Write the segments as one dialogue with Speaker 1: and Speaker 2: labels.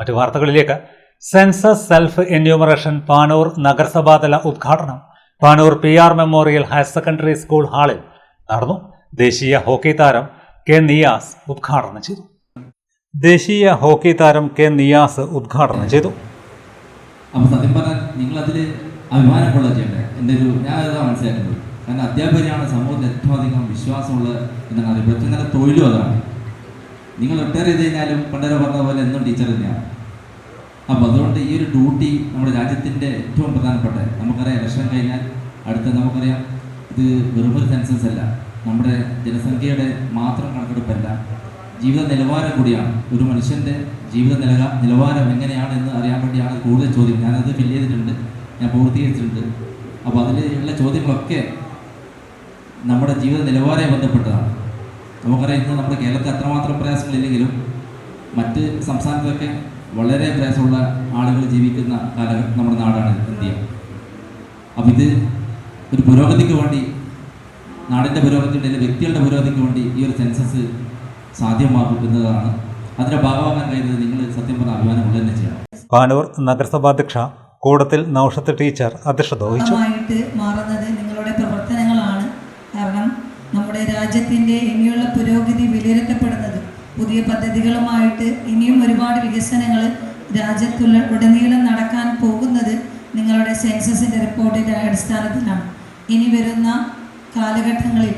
Speaker 1: മറ്റു വാർത്തകളിലേക്ക്. Census self enumeration Panoor നഗരസഭാതല ഉദ്ഘാടനം Panoor PR memorial higher secondary school ഹാളിൽ നടന്നു. ദേശീയ ഹോക്കി താരം കെ നിയാസ് ഉദ്ഘാടനം ചെയ്തു.
Speaker 2: അപ്പോൾ സത്യം പറഞ്ഞാൽ നിങ്ങളതിൽ അഭിമാനം കൊള്ളുക ചെയ്യേണ്ടത് ഞാനതാണ് മനസ്സിലാക്കുന്നത്. കാരണം അധ്യാപകരാണ് സമൂഹത്തിൽ ഏറ്റവും അധികം വിശ്വാസമുള്ള എന്നാണ് അറിയപ്പെടുന്നത്. നല്ല തൊഴിലും അതാണ്. നിങ്ങൾ റിട്ടയർ ചെയ്ത് കഴിഞ്ഞാലും പണ്ടര പറഞ്ഞ പോലെ എന്നും ടീച്ചർ തന്നെയാണ്. അപ്പോൾ അതുകൊണ്ട് ഈ ഒരു ഡ്യൂട്ടി നമ്മുടെ രാജ്യത്തിൻ്റെ ഏറ്റവും പ്രധാനപ്പെട്ട, നമുക്കറിയാം ഇലക്ഷൻ കഴിഞ്ഞാൽ നമുക്കറിയാം ഇത് വെറുമൊരു സെൻസസ് അല്ല, നമ്മുടെ ജനസംഖ്യയുടെ മാത്രം കണക്കെടുപ്പല്ല, ജീവിത നിലവാരം കൂടിയാണ്. ഒരു മനുഷ്യൻ്റെ ജീവിത നിലവാരം എങ്ങനെയാണ് എന്ന് അറിയാൻ വേണ്ടിയാണ് കൂടുതൽ ചോദ്യം. ഞാനത് ഫില്ല് ചെയ്തിട്ടുണ്ട്, ഞാൻ പൂർത്തീകരിച്ചിട്ടുണ്ട്. അപ്പോൾ അതിലുള്ള ചോദ്യങ്ങളൊക്കെ നമ്മുടെ ജീവിത നിലവാരമായി ബന്ധപ്പെട്ടതാണ്. നമുക്കറിയാം ഇന്ന് നമ്മുടെ കേരളത്തിൽ അത്രമാത്രം പ്രയാസങ്ങളില്ലെങ്കിലും മറ്റ് സംസ്ഥാനത്തൊക്കെ വളരെ പ്രയാസമുള്ള ആളുകൾ ജീവിക്കുന്ന നമ്മുടെ നാടാണ് ഇന്ത്യ. അപ്പോൾ ഇത് ഒരു പുരോഗതിക്ക് വേണ്ടി, നാടിൻ്റെ പുരോഗതിക്ക് വേണ്ടി, വ്യക്തികളുടെ പുരോഗതിക്ക് വേണ്ടി ഈ ഒരു സെൻസസ് സാധ്യമാകും എന്നതാണ്. അതിന്റെ ഭാഗമാകാൻ കഴിയുന്നത് നിങ്ങൾ സത്യം പറഞ്ഞ അഭിമാനമുള്ള തന്നെ ചെയ്യണം.
Speaker 1: പാനൂർ നഗരസഭാധ്യക്ഷ കൂടത്തിൽ നൗഷത്ത് ടീച്ചർ അധ്യക്ഷത വഹിച്ചു.
Speaker 3: മാറുന്നത് നിങ്ങളുടെ പ്രവർത്തനങ്ങളാണ്. കാരണം നമ്മുടെ രാജ്യത്തിന്റെ ഇനിയുള്ള പുരോഗതി വിലയിരുത്തപ്പെടുന്നത് പുതിയ പദ്ധതികളുമായിട്ട് ഇനിയും ഒരുപാട് വികസനങ്ങൾ ഉടനീളം നടക്കാൻ പോകുന്നത് നിങ്ങളുടെ സെൻസസിന്റെ റിപ്പോർട്ടിന്റെ അടിസ്ഥാനത്തിലാണ്. ഇനി വരുന്ന കാലഘട്ടങ്ങളിൽ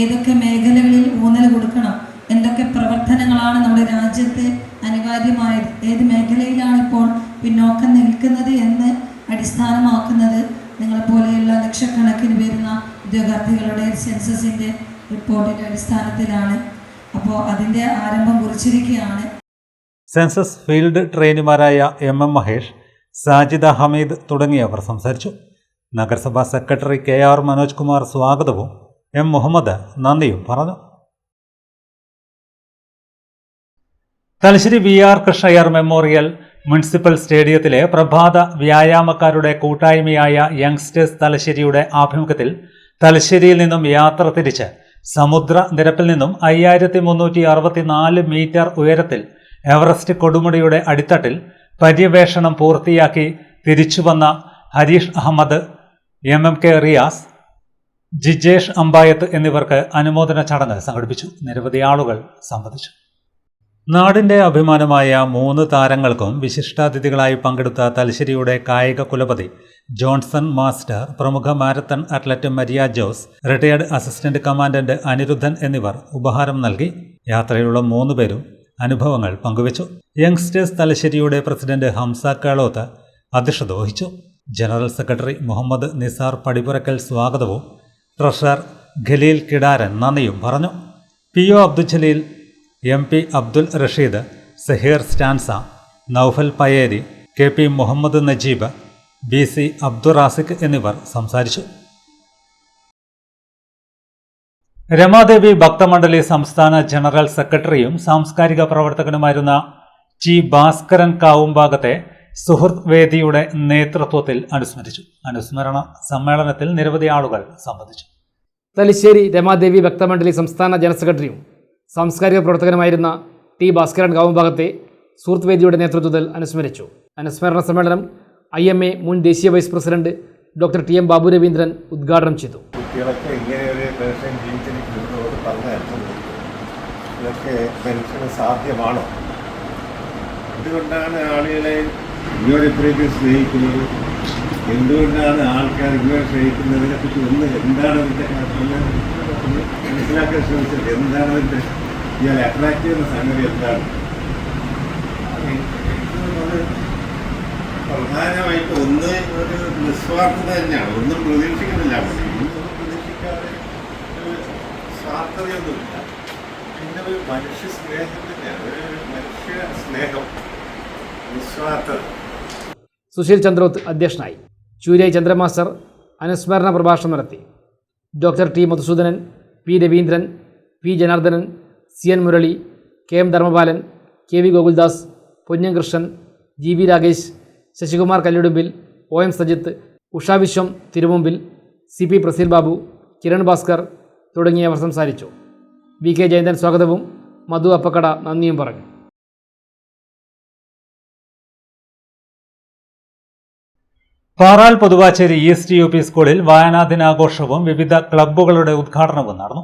Speaker 3: ഏതൊക്കെ മേഖലകളിൽ ഊന്നൽ കൊടുക്കണം, എന്തൊക്കെ പ്രവർത്തനങ്ങളാണ് നമ്മുടെ രാജ്യത്ത് അനിവാര്യമായത്, ഏത് മേഖലയിലാണ് ഇപ്പോൾ പിന്നോക്കം നിൽക്കുന്നത് എന്ന് അടിസ്ഥാനമാക്കുന്നത് നിങ്ങളെപ്പോലെയുള്ള ലക്ഷക്കണക്കിന് വരുന്ന ഉദ്യോഗാർത്ഥികളുടെ സെൻസസിൻ്റെ റിപ്പോർട്ടിൻ്റെ അടിസ്ഥാനത്തിലാണ്. അപ്പോൾ അതിൻ്റെ ആരംഭം കുറിച്ചിരിക്കുകയാണ്.
Speaker 1: സെൻസസ് ഫീൽഡ് ട്രെയിനിമാരായ MM മഹേഷ്, സാജിദ ഹമീദ് തുടങ്ങിയവർ സംസാരിച്ചു. നഗരസഭാ സെക്രട്ടറി KR മനോജ് കുമാർ സ്വാഗതവും M മുഹമ്മദ് നന്ദിയും പറഞ്ഞു. Thalassery VR Krishna Iyer memorial municipal സ്റ്റേഡിയത്തിലെ പ്രഭാത വ്യായാമക്കാരുടെ കൂട്ടായ്മയായ യങ്സ്റ്റേഴ്സ് തലശ്ശേരിയുടെ ആഭിമുഖ്യത്തിൽ തലശ്ശേരിയിൽ നിന്നും യാത്ര തിരിച്ച് സമുദ്രനിരപ്പിൽ നിന്നും 5364 മീറ്റർ ഉയരത്തിൽ എവറസ്റ്റ് കൊടുമുടിയുടെ അടിത്തട്ടിൽ പര്യവേഷണം പൂർത്തിയാക്കി തിരിച്ചുവന്ന ഹരീഷ് അഹമ്മദ്, MMK റിയാസ്, ജിജേഷ് അമ്പായത്ത് എന്നിവർക്ക് അനുമോദന ചടങ്ങ് സംഘടിപ്പിച്ചു. നിരവധി ആളുകൾ സംബന്ധിച്ചു. നാടിന്റെ അഭിമാനമായ 3 താരങ്ങൾക്കും വിശിഷ്ടാതിഥികളായി പങ്കെടുത്ത തലശ്ശേരിയുടെ കായിക കുലപതി ജോൺസൺ മാസ്റ്റർ, പ്രമുഖ marathon athlete Maria Jose, retired assistant commandant Aniruddhan എന്നിവർ ഉപഹാരം നൽകി. യാത്രയിലുള്ള 3 പേരും അനുഭവങ്ങൾ പങ്കുവച്ചു. യങ്സ്റ്റേഴ്സ് തലശ്ശേരിയുടെ പ്രസിഡന്റ് ഹംസ കേളോത്ത് അധ്യക്ഷത വഹിച്ചു. ജനറൽ സെക്രട്ടറി മുഹമ്മദ് നിസാർ പടിപുരക്കൽ സ്വാഗതവും ട്രഷറർ ഖലീൽ കിടാരൻ നന്ദിയും പറഞ്ഞു. PO Abdul Jaleel, MP Abdul Rasheed, Saheer Stansa, Noufal Payeri, KP Muhammad Najeeb, BC Abdul Rasik എന്നിവർ സംസാരിച്ചു. രമാദേവി ഭക്തമണ്ഡലി സംസ്ഥാന ജനറൽ സെക്രട്ടറിയും സാംസ്കാരിക പ്രവർത്തകനുമായിരുന്ന T ഭാസ്കരൻ കാവുംഭാഗത്തെ സുഹൃത്ത് വേദിയുടെ നേതൃത്വത്തിൽ അനുസ്മരിച്ചു. അനുസ്മരണ സമ്മേളനത്തിൽ നിരവധി ആളുകൾ സംബന്ധിച്ചു.
Speaker 4: തലശ്ശേരി രമാദേവി ഭക്തമണ്ഡലി സംസ്ഥാന ജനറൽ സെക്രട്ടറിയും സാംസ്കാരിക പ്രവർത്തകനുമായിരുന്ന T ഭാസ്കരൻ കാവുംഭാഗത്തെ സുഹൃത്ത് വേദിയുടെ നേതൃത്വത്തിൽ അനുസ്മരിച്ചു. അനുസ്മരണ സമ്മേളനം IMA മുൻ ദേശീയ vice president doctor TM Babu Raveendran ഉദ്ഘാടനം ചെയ്തു.
Speaker 5: കുട്ടികളൊക്കെ ഇങ്ങനെ ഒരു പെൻഷൻ ജീവിച്ചിരിക്കുന്നതോട് ഇതൊക്കെ പെൻഷന് സാധ്യമാണോ? എന്തുകൊണ്ടാണ് ആളുകളെ ഇവർ ഇത്രയൊക്കെ സ്നേഹിക്കുന്നത്? എന്തുകൊണ്ടാണ് ആൾക്കാർ ഇവരെ സ്നേഹിക്കുന്നതിനെ പറ്റി എന്താണ് അതിൻ്റെ മനസ്സിലാക്കാൻ ശ്രമിച്ചത്? എന്താണ് അതിൻ്റെ ഇയാൾ അട്രാക്ട് ചെയ്യുന്ന സംഗതി എന്താണ്? പ്രധാനമായിട്ട് ഒന്ന് ഒരു നിസ്വാർത്ഥത തന്നെയാണ്. ഒന്നും പ്രതീക്ഷിക്കുന്നില്ല, ഒന്നും പ്രതീക്ഷിക്കാതെ സ്വാർത്ഥതയൊന്നുമില്ല. പിന്നെ ഒരു മനുഷ്യ സ്നേഹം തന്നെയാണ്, ഒരു മനുഷ്യ സ്നേഹം, നിസ്വാർത്ഥത.
Speaker 4: സുശീൽ ചന്ദ്രോത്ത് അധ്യക്ഷനായി. ചൂര്യായി ചന്ദ്രമാസ്റ്റർ അനുസ്മരണ പ്രഭാഷണം നടത്തി. Doctor T Madhusoodanan, P Raveendran, P Janardhanan, CN Murali, KM Dharmapalan, KV Gokuldas, Ponnam Krishnan, GV Rakesh, Sasikumar Kalludumbil, OM Sajith, Usha Viswam Thirumumbil, CP Praseel Babu, Kiran Bhaskar തുടങ്ങിയവർ സംസാരിച്ചു. VK ജയന്തൻ സ്വാഗതവും മധു അപ്പക്കട നന്ദിയും പറഞ്ഞു.
Speaker 1: Paral Pothuvachery east U P സ്കൂളിൽ വായനാ ദിനാഘോഷവും വിവിധ ക്ലബ്ബുകളുടെ ഉദ്ഘാടനവും നടന്നു.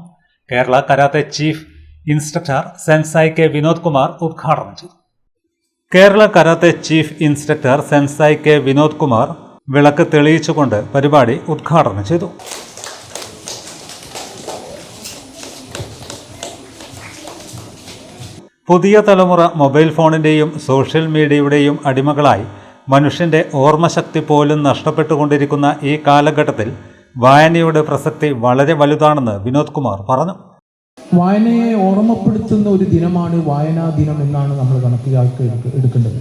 Speaker 1: Kerala karate chief instructor sensei K Vinod Kumar ഉദ്ഘാടനം ചെയ്തു. Kerala karate chief instructor sensei K Vinod Kumar വിളക്ക് തെളിയിച്ചുകൊണ്ട് പരിപാടി ഉദ്ഘാടനം ചെയ്തു. പുതിയ തലമുറ മൊബൈൽ ഫോണിൻ്റെയും സോഷ്യൽ മീഡിയയുടെയും അടിമകളായി മനുഷ്യൻ്റെ ഓർമ്മശക്തി പോലും നഷ്ടപ്പെട്ടുകൊണ്ടിരിക്കുന്ന ഈ കാലഘട്ടത്തിൽ വായനയുടെ പ്രസക്തി വളരെ വലുതാണെന്ന് വിനോദ് കുമാർ പറഞ്ഞു.
Speaker 6: വായനയെ ഓർമ്മപ്പെടുത്തുന്ന ഒരു ദിനമാണ് വായനാ ദിനം എന്നാണ് നമ്മൾ കണക്കിലാക്കി എടുക്കേണ്ടത്.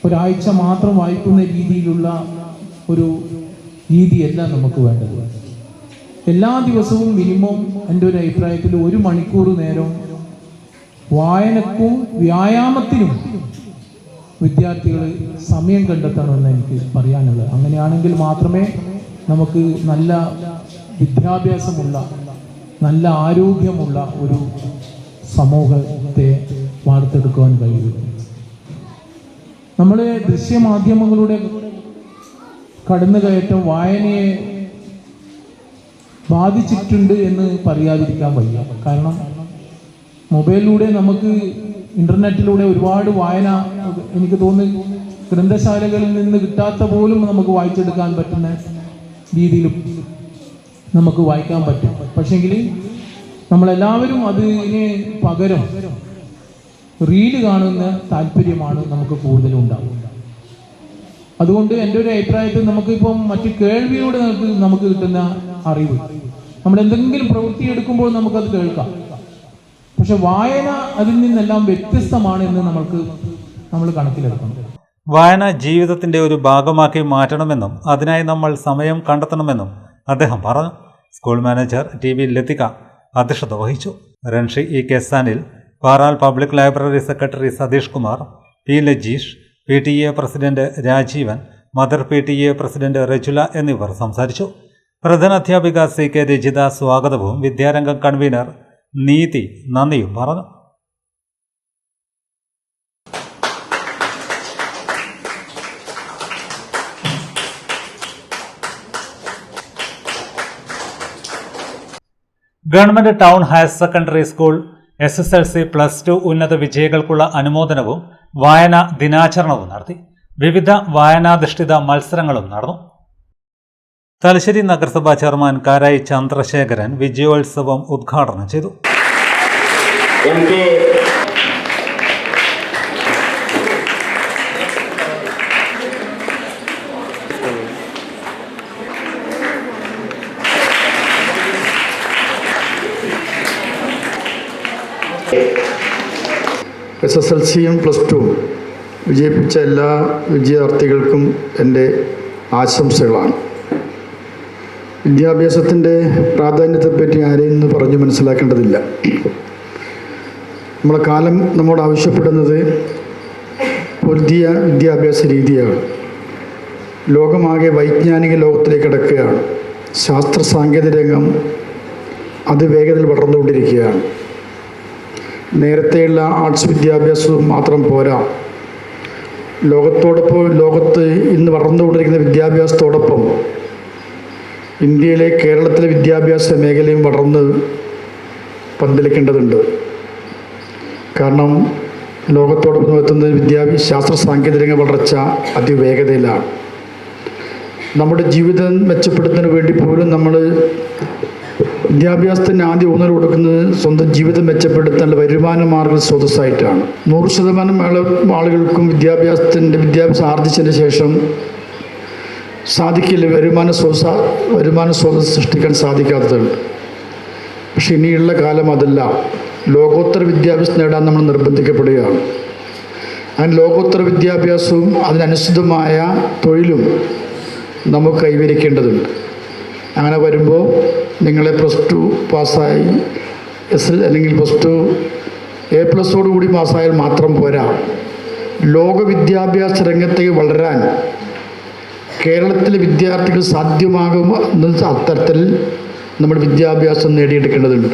Speaker 6: ഒരാഴ്ച മാത്രം വായിക്കുന്ന രീതിയിലുള്ള ഒരു രീതിയല്ല നമുക്ക് വേണ്ടത്. എല്ലാ ദിവസവും മിനിമം എൻ്റെ ഒരു അഭിപ്രായത്തിൽ 1 മണിക്കൂർ നേരം വായനക്കും വ്യായാമത്തിനും വിദ്യാർത്ഥികൾ സമയം കണ്ടെത്തണമെന്ന് എനിക്ക് പറയാനുള്ളത്. അങ്ങനെയാണെങ്കിൽ മാത്രമേ നമുക്ക് നല്ല വിദ്യാഭ്യാസമുള്ള നല്ല ആരോഗ്യമുള്ള ഒരു സമൂഹത്തെ വാർത്തെടുക്കുവാൻ കഴിയുള്ളൂ. നമ്മൾ ദൃശ്യമാധ്യമങ്ങളുടെ കടന്നുകയറ്റം വായനയെ ബാധിച്ചിട്ടുണ്ട് എന്ന് പറയാതിരിക്കാൻ വയ്യ. കാരണം മൊബൈലിലൂടെ നമുക്ക് ഇൻ്റർനെറ്റിലൂടെ ഒരുപാട് വായന, എനിക്ക് തോന്നുന്നു ഗ്രന്ഥശാലകളിൽ നിന്ന് കിട്ടാത്ത പോലും നമുക്ക് വായിച്ചെടുക്കാൻ പറ്റുന്ന രീതിയിലും നമുക്ക് വായിക്കാൻ പറ്റും. പക്ഷെങ്കിൽ നമ്മളെല്ലാവരും അതിന് പകരം റീല് കാണുന്ന താല്പര്യമാണ് നമുക്ക് കൂടുതലും ഉണ്ടാവുക. അതുകൊണ്ട് എൻ്റെ ഒരു അഭിപ്രായത്തിൽ നമുക്കിപ്പം മറ്റ് കേൾവിയോട് നമുക്ക് കിട്ടുന്ന അറിവ്, നമ്മൾ എന്തെങ്കിലും പ്രവൃത്തി എടുക്കുമ്പോൾ നമുക്കത് കേൾക്കാം. പക്ഷെ വായന അതിൽ നിന്നെല്ലാം വ്യത്യസ്തമാണ് എന്ന് നമ്മൾ കണക്കിലെടുക്കണം.
Speaker 1: വായന ജീവിതത്തിന്റെ ഒരു ഭാഗമാക്കി മാറ്റണമെന്നും അതിനായി നമ്മൾ സമയം കണ്ടെത്തണമെന്നും അദ്ദേഹം പറഞ്ഞു. സ്കൂൾ മാനേജർ TV ലതിക അധ്യക്ഷത വഹിച്ചു. Runshi K Sanil, Paral public library secretary Satheesh Kumar, P Lajeesh, PTA president Rajeevan, mother PTA president Rajula എന്നിവർ സംസാരിച്ചു. പ്രധാനാധ്യാപിക CK രജിത സ്വാഗതവും വിദ്യാരംഗം കൺവീനർ നീതി നന്ദിയും പറഞ്ഞു. Government town higher secondary school SSLC +2 ഉന്നത വിജയികൾക്കുള്ള അനുമോദനവും വായനാ ദിനാചരണവും നടത്തി. വിവിധ വായനാധിഷ്ഠിത മത്സരങ്ങളും നടന്നു. തലശ്ശേരി നഗരസഭാ ചെയർമാൻ കാരായി ചന്ദ്രശേഖരൻ വിജയോത്സവം ഉദ്ഘാടനം ചെയ്തു.
Speaker 7: SSLCയും +2 വിജയിപ്പിച്ച എല്ലാ വിദ്യാർത്ഥികൾക്കും എൻ്റെ ആശംസകളാണ്. വിദ്യാഭ്യാസത്തിൻ്റെ പ്രാധാന്യത്തെപ്പറ്റി ആരെയും പറഞ്ഞ് മനസ്സിലാക്കേണ്ടതില്ല. നമ്മളെ കാലം നമ്മോട് ആവശ്യപ്പെടുന്നത് പുതിയ വിദ്യാഭ്യാസ രീതിയാണ്. ലോകമാകെ വൈജ്ഞാനിക ലോകത്തിലേക്ക് കടക്കുകയാണ്. ശാസ്ത്ര സാങ്കേതിക രംഗം അതിവേഗത്തിൽ വളർന്നുകൊണ്ടിരിക്കുകയാണ്. നേരത്തെയുള്ള ആർട്സ് വിദ്യാഭ്യാസവും മാത്രം പോരാ, ലോകത്ത് ഇന്ന് വളർന്നുകൊണ്ടിരിക്കുന്ന വിദ്യാഭ്യാസത്തോടൊപ്പം ഇന്ത്യയിലെ കേരളത്തിലെ വിദ്യാഭ്യാസ മേഖലയും വളർന്ന് പന്തലിക്കേണ്ടതുണ്ട്. കാരണം ലോകത്തോടൊപ്പം എത്തുന്ന ശാസ്ത്ര സാങ്കേതിക വളർച്ച അതിവേഗതയിലാണ്. നമ്മുടെ ജീവിതം മെച്ചപ്പെടുത്തുന്നതിന് വേണ്ടി പോലും നമ്മൾ വിദ്യാഭ്യാസത്തിന് ആദ്യം ഊന്നൽ കൊടുക്കുന്നത് സ്വന്തം ജീവിതം മെച്ചപ്പെടുത്താൻ വരുമാന മാർഗ സ്രോതസ്സായിട്ടാണ്. 100% ആളുകൾക്കും വിദ്യാഭ്യാസം ആർജിച്ചതിന് ശേഷം സാധിക്കില്ല, വരുമാന സ്രോതസ് സൃഷ്ടിക്കാൻ സാധിക്കാത്തതുണ്ട്. പക്ഷെ ഇനിയുള്ള കാലം അതല്ല. ലോകോത്തര വിദ്യാഭ്യാസം നേടാൻ നമ്മൾ നിർബന്ധിക്കപ്പെടുകയാണ്. അങ്ങനെ ലോകോത്തര വിദ്യാഭ്യാസവും അതിനനുസൃതമായ തൊഴിലും നമുക്ക് കൈവരിക്കേണ്ടതുണ്ട്. അങ്ങനെ വരുമ്പോൾ നിങ്ങളെ +2 പാസ്സായി അല്ലെങ്കിൽ +2 A+ കൂടി പാസ്സായാൽ മാത്രം പോരാ, ലോക വിദ്യാഭ്യാസ രംഗത്തേക്ക് വളരാൻ കേരളത്തിലെ വിദ്യാർത്ഥികൾ സാധ്യമാകുന്ന അത്തരത്തിൽ നമ്മൾ വിദ്യാഭ്യാസം നേടിയെടുക്കേണ്ടതുണ്ട്.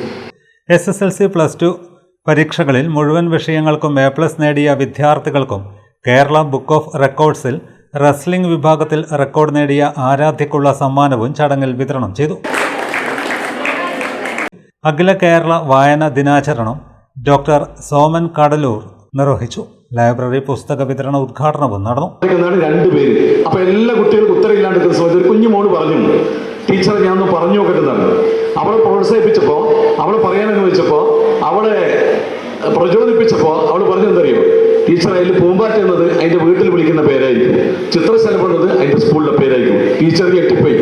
Speaker 1: SSLC +2 പരീക്ഷകളിൽ മുഴുവൻ വിഷയങ്ങൾക്കും A+ നേടിയ വിദ്യാർത്ഥികൾക്കും കേരള ബുക്ക് ഓഫ് റെക്കോർഡ്സിൽ റെസ്ലിംഗ് വിഭാഗത്തിൽ റെക്കോർഡ് നേടിയ ആരാധ്യക്കുള്ള സമ്മാനവും ചടങ്ങിൽ വിതരണം ചെയ്തു. അഖില കേരള വായന ദിനാചരണം ഡോക്ടർ സോമൻ കടലൂർ നിർവഹിച്ചു. ലൈബ്രറി പുസ്തക വിതരണ ഉദ്ഘാടനവും നടന്നു.
Speaker 8: രണ്ടുപേര് അപ്പൊ എല്ലാ കുട്ടികൾക്കും ഉത്തരവില്ലാണ്ട് ഒരു കുഞ്ഞു മോള് പറഞ്ഞു, ടീച്ചർ ഞാനൊന്ന് പറഞ്ഞു നോക്കട്ടെന്നാണ്. അവളെ പ്രോത്സാഹിപ്പിച്ചപ്പോ, അവളെ പറയാനെന്ന് വെച്ചപ്പോ, അവളെ പ്രചോദിപ്പിച്ചപ്പോ അവൾ പറഞ്ഞെന്തറിയോ, ടീച്ചർ അതിൽ പൂമ്പാറ്റ എന്നത് അതിന്റെ വീട്ടിൽ വിളിക്കുന്ന പേരായിരിക്കും, ചിത്രശലഭം എന്നത് അതിന്റെ സ്കൂളിലെ പേരായിരിക്കും. ടീച്ചർ ഞെട്ടിപ്പോയി.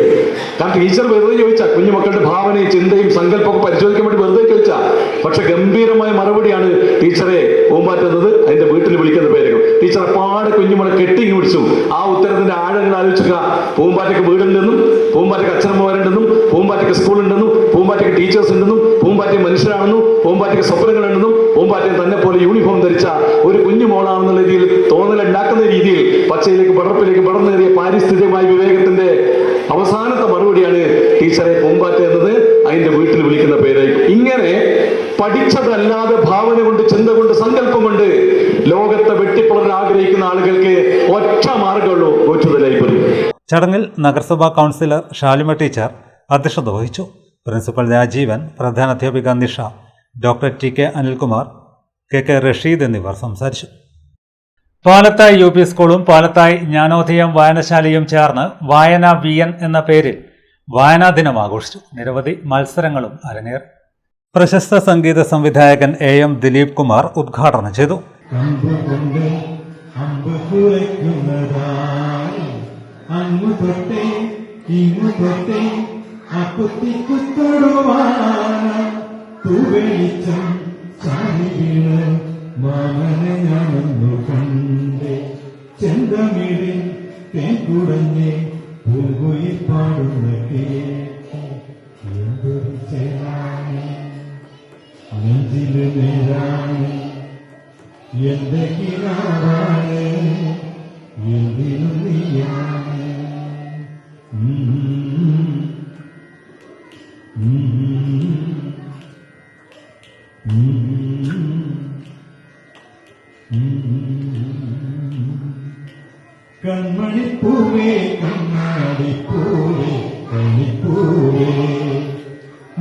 Speaker 8: കാരണം ടീച്ചർ വെറുതെ ചോദിച്ചാ, കുഞ്ഞുമക്കളുടെ ഭാവനയും ചിന്തയും സങ്കല്പമൊക്കെ പരിശോധിക്കാൻ വേണ്ടി വെറുതെ ചോദിച്ചാ, പക്ഷെ ഗംഭീരമായ മറുപടിയാണ് ടീച്ചറെ പൂമ്പാറ്റ എന്നത് അതിന്റെ വീട്ടിൽ വിളിക്കുന്ന പേരായിരിക്കും. ടീച്ചർ അപ്പാടെ കുഞ്ഞുമോളെ കെട്ടിങ്ങി പിടിച്ചു. ആ ഉത്തരത്തിന്റെ ആഴങ്ങൾ ആലോചിക്കുക. പൂമ്പാറ്റയ്ക്ക് വീടുണ്ടെന്നും, പൂമ്പാറ്റയ്ക്ക് അച്ഛനമ്മമാരുണ്ടെന്നും, പൂമ്പാറ്റയ്ക്ക് സ്കൂളുണ്ടെന്നും, പൂമ്പാറ്റയ്ക്ക് ടീച്ചേഴ്സ് ഉണ്ടെന്നും, പൂമ്പാറ്റ മനുഷ്യരാണെന്നും, പൂമ്പാറ്റയ്ക്ക് സ്വപ്നങ്ങളുണ്ടെന്നും, പൂമ്പാറ്റയെ തന്നെ പോലെ യൂണിഫോം ധരിച്ച ഒരു കുഞ്ഞു മോളാണെന്നുള്ള രീതിയിൽ തോന്നലുണ്ടാക്കുന്ന രീതിയിൽ പച്ചയിലേക്ക് പടർപ്പിലേക്ക് പടർന്നേറിയ പാരിസ്ഥിതികമായ വിവേകത്തിന്റെ അവസാനത്തെ മറുപടിയാണ് ടീച്ചറെ പൂമ്പാറ്റ എന്നത് അതിന്റെ വീട്ടിൽ വിളിക്കുന്ന പേരായിരിക്കും. ഇങ്ങനെ പഠിച്ചതല്ലാതെ ഭാവന കൊണ്ട്, ചിന്ത കൊണ്ട്, സങ്കല്പം കൊണ്ട് ലോകത്തെ വെട്ടിപ്പുളരാൻ ആഗ്രഹിക്കുന്ന ആളുകൾക്ക് ഒറ്റ മാർഗമുള്ളൂ, ഗോ ടു ദ ലൈബ്രറി.
Speaker 1: ചടങ്ങിൽ നഗരസഭാ കൗൺസിലർ ഷാലിമ ടീച്ചർ അധ്യക്ഷത വഹിച്ചു. പ്രിൻസിപ്പൽ രാജീവൻ, പ്രധാനാധ്യാപിക Nisha, doctor T K Anilkumar, K K Rasheed എന്നിവർ സംസാരിച്ചു. പാലത്തായി യു പി സ്കൂളും പാലത്തായി ജ്ഞാനോദയം വായനശാലയും ചേർന്ന് വായന VN എന്ന പേരിൽ വായനാ ദിനം ആഘോഷിച്ചു. നിരവധി മത്സരങ്ങളും അരങ്ങേറി. പ്രശസ്ത സംഗീത സംവിധായകൻ AM ദിലീപ് കുമാർ ഉദ്ഘാടനം ചെയ്തു.
Speaker 9: ചെന്തമിഴിൽ തേക്കുടഞ്ഞേ പൂങ്കുയിൽ പാടുന്ന എന്തൊരു ചേരാണ് നെഞ്ചില് നേരാണ് എന്റെ കിനാവാണ് എന്തിനും നീയാണ്. കൺമണിപ്പൂവേ കണ്ണാടിപ്പൂവേ കണിപ്പൂവേ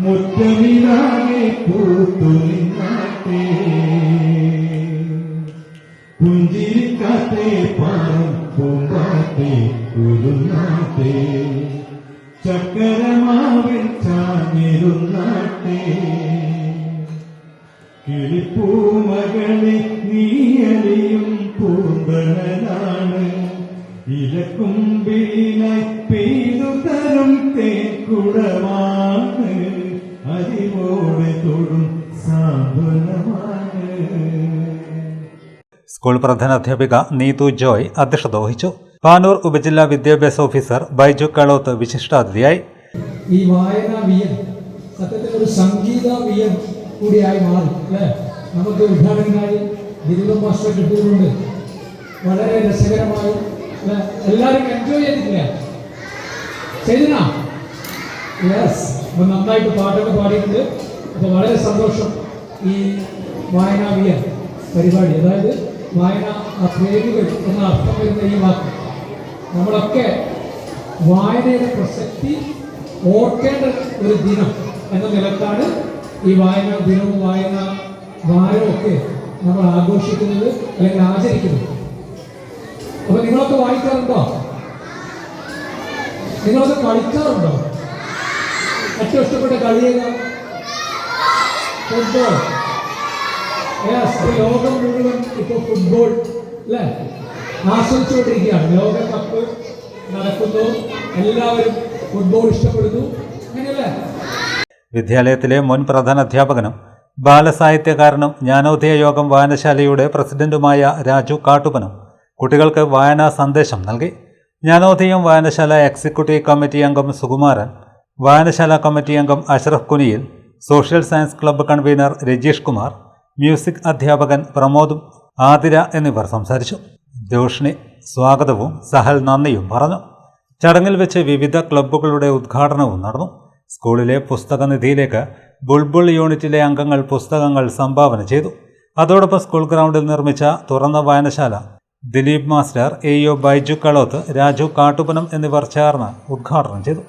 Speaker 9: മുറ്റമിലാകെ പൂത്തു നിന്നാട്ടേ പുഞ്ചിരിക്കാത്തേ പാടും പൂമ്പാട്ടേ കുരുന്നാട്ടേ ചക്കരമാവിൽ ചാഞ്ഞിരുന്നാട്ടേ കിളിപ്പൂമകളെ നീയലിയും പൂന്തണലാണ് ഇലക്കുമ്പിലായി പെയ്തു തരും തേക്കുടമാണ് അറിവോടെ തൊടും സാന്ത്വനമാണ്.
Speaker 1: സ്കൂൾ പ്രധാനാധ്യാപിക നീതു ജോയ് അധ്യക്ഷത വഹിച്ചു. പാനൂർ ഉപജില്ലാ വിദ്യാഭ്യാസ ഓഫീസർ ബൈജു കളോത്ത് വിശിഷ്ടാതിഥിയായി.
Speaker 10: ഈ വായന VN സത്യത്തിൽ ഒരു സംഗീത VN കൂടിയായി മാറി അല്ലേ. നമുക്ക് ഉദ്ഘാടകനായി ദിലീപ് മാസ്റ്റർ കിട്ടിയതുകൊണ്ട് വളരെ രസകരമായി എല്ലാവരും എൻജോയ് ചെയ്തിട്ടില്ല ചെയ്തിനാ? യെസ്, അപ്പോൾ നന്നായിട്ട് പാട്ടൊക്കെ പാടിയിട്ടുണ്ട്. അപ്പോൾ വളരെ സന്തോഷം. ഈ വായന VN പരിപാടി, അതായത് വായന പ്രേമികൾ എന്ന അർത്ഥം വരുന്ന ഈ വാക്ക്, നമ്മളൊക്കെ വായനയുടെ പ്രസക്തി ഓർക്കേണ്ട ഒരു ദിനം എന്ന നിലക്കാണ് ഈ വായനാ ദിനവും വായനാ വാരവും ഒക്കെ നമ്മൾ ആഘോഷിക്കുന്നത് അല്ലെങ്കിൽ ആചരിക്കുന്നത്. അപ്പൊ നിങ്ങളൊക്കെ വായിക്കാറുണ്ടോ? നിങ്ങളൊക്കെ കളിക്കാറുണ്ടോ? ഏറ്റവും ഇഷ്ടപ്പെട്ട കളി ഏതാ? ഫുട്ബോൾ. ലോകം മുഴുവൻ ഇപ്പോൾ ഫുട്ബോൾ അല്ലേ ആസ്വദിച്ചുകൊണ്ടിരിക്കുകയാണ്. ലോകകപ്പ് നടക്കുന്നു, എല്ലാവരും ഫുട്ബോൾ ഇഷ്ടപ്പെടുന്നു, അങ്ങനെയല്ലേ?
Speaker 1: വിദ്യാലയത്തിലെ മുൻ പ്രധാനാധ്യാപകനും ബാലസാഹിത്യകാരനും ജ്ഞാനോദയ യോഗം വായനശാലയുടെ പ്രസിഡന്റുമായ രാജു കാട്ടുപനം കുട്ടികൾക്ക് വായനാ സന്ദേശം നൽകി. ജ്ഞാനോദയം വായനശാല എക്സിക്യൂട്ടീവ് കമ്മിറ്റി അംഗം സുകുമാരൻ, വായനശാല കമ്മിറ്റി അംഗം Ashraf Kuniyil, social science club convener Rajeesh Kumar, music അധ്യാപകൻ പ്രമോദും ആതിര എന്നിവർ സംസാരിച്ചു. ജോഷ്ണി സ്വാഗതവും സഹൽ നന്ദിയും പറഞ്ഞു. ചടങ്ങിൽ വെച്ച് വിവിധ ക്ലബ്ബുകളുടെ ഉദ്ഘാടനവും നടന്നു. സ്കൂളിലെ പുസ്തകനിധിയിലേക്ക് ബുൾബുൾ യൂണിറ്റിലെ അംഗങ്ങൾ പുസ്തകങ്ങൾ സംഭാവന ചെയ്തു. അതോടൊപ്പം സ്കൂൾ ഗ്രൗണ്ടിൽ നിർമ്മിച്ച തുറന്ന വായനശാല ദിലീപ് മാസ്റ്റർ, AO ബൈജു കളോത്ത്, രാജു കാട്ടുപനം എന്നിവർ ചേർന്ന് ഉദ്ഘാടനം ചെയ്തു.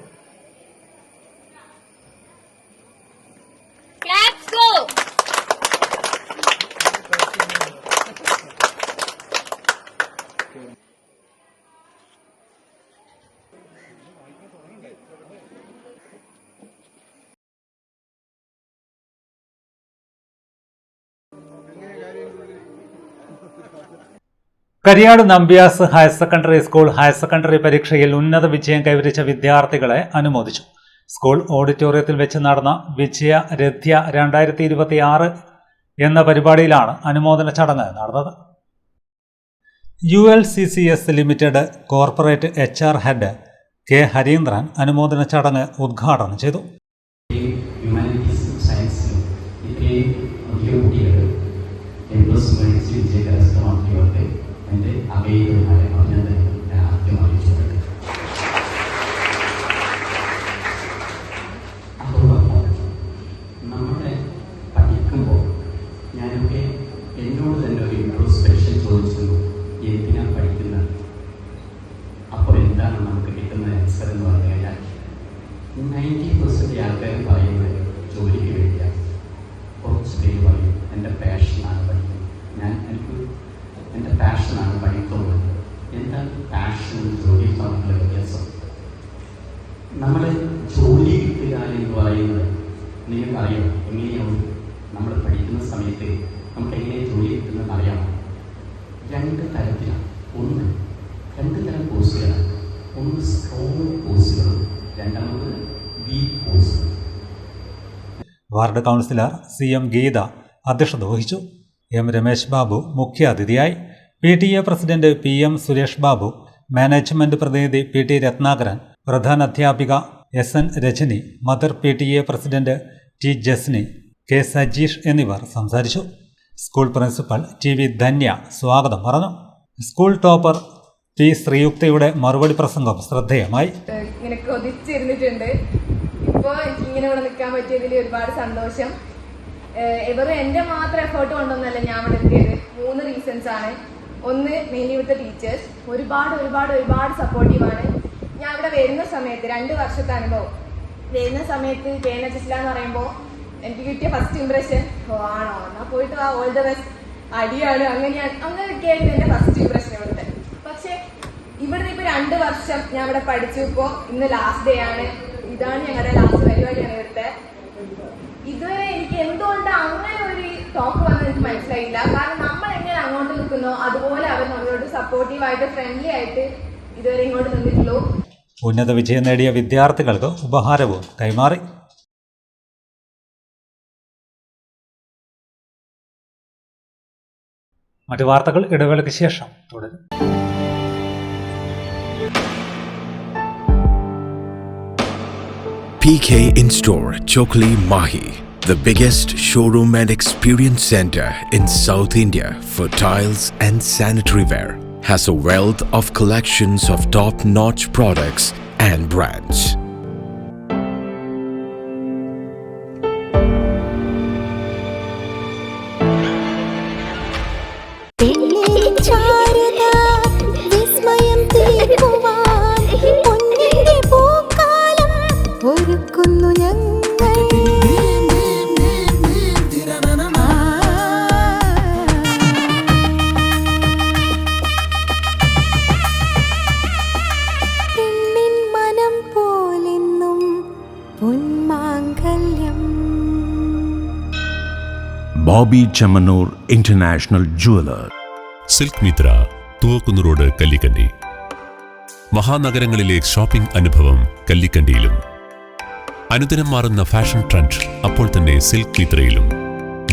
Speaker 1: Kariyad Nambyas higher secondary school higher secondary പരീക്ഷയിൽ ഉന്നത വിജയം കൈവരിച്ച വിദ്യാർത്ഥികളെ അനുമോദിച്ചു. സ്കൂൾ ഓഡിറ്റോറിയത്തിൽ വെച്ച് നടന്ന വിജയരഥ്യ 2026 എന്ന പരിപാടിയിലാണ് അനുമോദന ചടങ്ങ് നടന്നത്. ULCCS limited corporate HR head K. Hareendran അനുമോദന ചടങ്ങ് ഉദ്ഘാടനം ചെയ്തു.
Speaker 11: എൻ്റെ അഭേദമായ അഭിനന്ദനങ്ങൾ ഞാൻ ആദ്യം അറിയിച്ചിട്ടുണ്ട്. അതോടൊപ്പം നമ്മളെ പഠിക്കുമ്പോൾ ഞാനൊക്കെ എന്നോട് തന്നെ ഒരു ഇൻട്രോസ്പെക്ഷൻ ചോദിച്ചിരുന്നു, എന്തിനാണ് പഠിക്കുന്നത്? അപ്പോൾ എന്താണ് നമുക്ക് കിട്ടുന്ന ആൻസർ എന്ന് പറഞ്ഞു കഴിഞ്ഞാൽ 90% ആൾക്കാർ പറയുന്നത് ജോലിക്ക് വേണ്ടിയാണ്. കുറച്ച് പേര് പറയും എൻ്റെ പാഷനാണ് പഠിക്കുന്നത്. എൻ്റെ പാഷനാണ് പഠിക്കുന്നത്. എന്താണ് പാഷനും ജോലിയും തമ്മിലുള്ള വ്യത്യാസം? നമ്മൾ ജോലി കിട്ടുക എന്ന് പറയുന്നത് നിങ്ങൾക്കറിയാം എങ്ങനെയാണ്. നമ്മൾ പഠിക്കുന്ന സമയത്ത് നമുക്ക് എങ്ങനെ ജോലി കിട്ടുന്നതെന്ന് അറിയാം. 2 തരത്തിലാണ്. ഒന്ന് 2 തരം കോഴ്സുകളാണ്. ഒന്ന് സ്ട്രോങ് കോഴ്സുകളും രണ്ടാമത് വീക്ക് കോഴ്സുകൾ.
Speaker 1: വാർഡ് കൗൺസിലർ CM ഗീത അധ്യക്ഷത വഹിച്ചു. M. രമേശ് ബാബു മുഖ്യാതിഥിയായി. PTA president PM Suresh Babu, management പ്രതിനിധി PT രത്നാകരൻ, പ്രധാനാധ്യാപിക SN Rajani, mother PTA president T. Jasni, K. Sajeesh എന്നിവർ സംസാരിച്ചു. സ്കൂൾ പ്രിൻസിപ്പൽ TV ധന്യ സ്വാഗതം പറഞ്ഞു. School topper P. ശ്രീയുക്തയുടെ മറുപടി പ്രസംഗം ശ്രദ്ധേയമായി.
Speaker 12: ഇങ്ങനെ കൊതിച്ചിരുന്നിട്ടുണ്ട്. ഇപ്പോൾ എനിക്കിങ്ങനെ ഇവിടെ നിൽക്കാൻ പറ്റിയതിൽ ഒരുപാട് സന്തോഷം. ഇവർ എൻ്റെ മാത്രം എഫേർട്ട് കൊണ്ടൊന്നല്ല ഞാൻ ഇവിടെ എത്തിയത്. 3 റീസൺസ് ആണ്. ഒന്ന്, മെയിൻലി ഇവിടുത്തെ ടീച്ചേഴ്സ് ഒരുപാട് സപ്പോർട്ടീവാണ്. ഞാൻ ഇവിടെ വരുന്ന സമയത്ത് 2 വർഷത്തെ അനുഭവം വരുന്ന സമയത്ത് KNHS എന്ന് പറയുമ്പോൾ എനിക്ക് കിട്ടിയ ഫസ്റ്റ് ഇംപ്രഷൻ ആണോ എന്നാൽ പോയിട്ട് ഓൾ ദ ബെസ്റ്റ് അടിയാണ് അങ്ങനെയൊക്കെയായിരുന്നു എൻ്റെ ഫസ്റ്റ് ഇംപ്രഷൻ ഇവിടുത്തെ. പക്ഷെ ഇവിടുന്ന് ഇപ്പോൾ 2 വർഷം ഞാൻ ഇവിടെ പഠിച്ചു. ഇപ്പോൾ ഇന്ന് ലാസ്റ്റ് ഡേ ആണ്. ഇതാണ് ഞങ്ങളുടെ ലാസ്റ്റ് പരിപാടിയാണ് ഇവിടുത്തെ. ഇതുവരെ എനിക്ക് എന്തുകൊണ്ട് അങ്ങനെ ഒരു ടോക്ക് വന്ന് എനിക്ക് മനസ്സിലായില്ല. കാരണം നമ്മൾ എങ്ങനെ അങ്ങോട്ട് നിൽക്കുന്നോ അതുപോലെ അവർ നമ്മളോട് സപ്പോർട്ടീവായിട്ട് ഫ്രണ്ട്ലി ആയിട്ട് ഇതുവരെ ഇങ്ങോട്ട് നിന്നിട്ടുള്ളൂ.
Speaker 1: ഉന്നത വിജയം നേടിയ വിദ്യാർത്ഥികൾക്ക് ഉപഹാരവും കൈമാറി. മറ്റു വാർത്തകൾ ഇടവേളയ്ക്ക് ശേഷം തുടരും.
Speaker 13: PK In-Store Chokli Mahi, the biggest showroom and experience center in South India for tiles and sanitary ware, has a wealth of collections of top-notch products and brands.
Speaker 14: Bobby Chemmanur international jeweller.
Speaker 15: Silk Mitra, Thuvakkunnu road, Kallikkandi. മഹാനഗരങ്ങളിലെ shopping അനുഭവം കല്ലിക്കണ്ടിയിലും. അനുദിനം മാറുന്ന fashion trend അപ്പോൾ തന്നെ silk മിത്രയിലും.